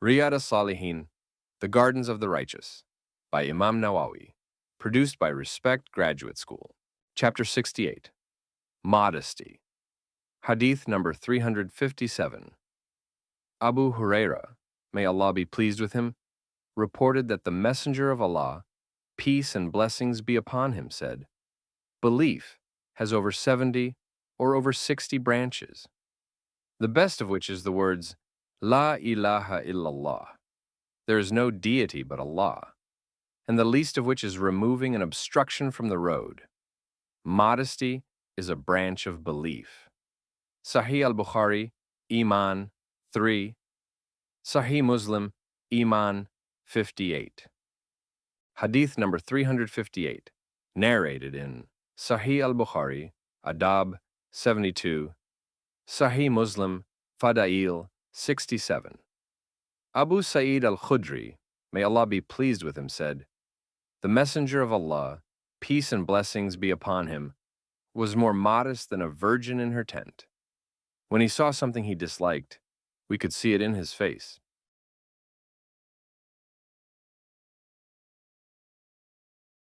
Riyad As-Salihin, The Gardens of the Righteous, by Imam Nawawi, produced by Respect Graduate School. Chapter 68, Modesty. Hadith number 357. Abu Huraira, may Allah be pleased with him, reported that the Messenger of Allah, peace and blessings be upon him, said, "Belief has over 70 or over 60 branches, the best of which is the words, La ilaha illallah, there is no deity but Allah, and the least of which is removing an obstruction from the road. Modesty is a branch of belief." Sahih al-Bukhari, Iman 3, Sahih Muslim, Iman 58. Hadith number 358, narrated in Sahih al-Bukhari, Adab 72, Sahih Muslim, Fadail 67. Abu Sa'id al-Khudri, may Allah be pleased with him, said, "The Messenger of Allah, peace and blessings be upon him, was more modest than a virgin in her tent. When he saw something he disliked, we could see it in his face.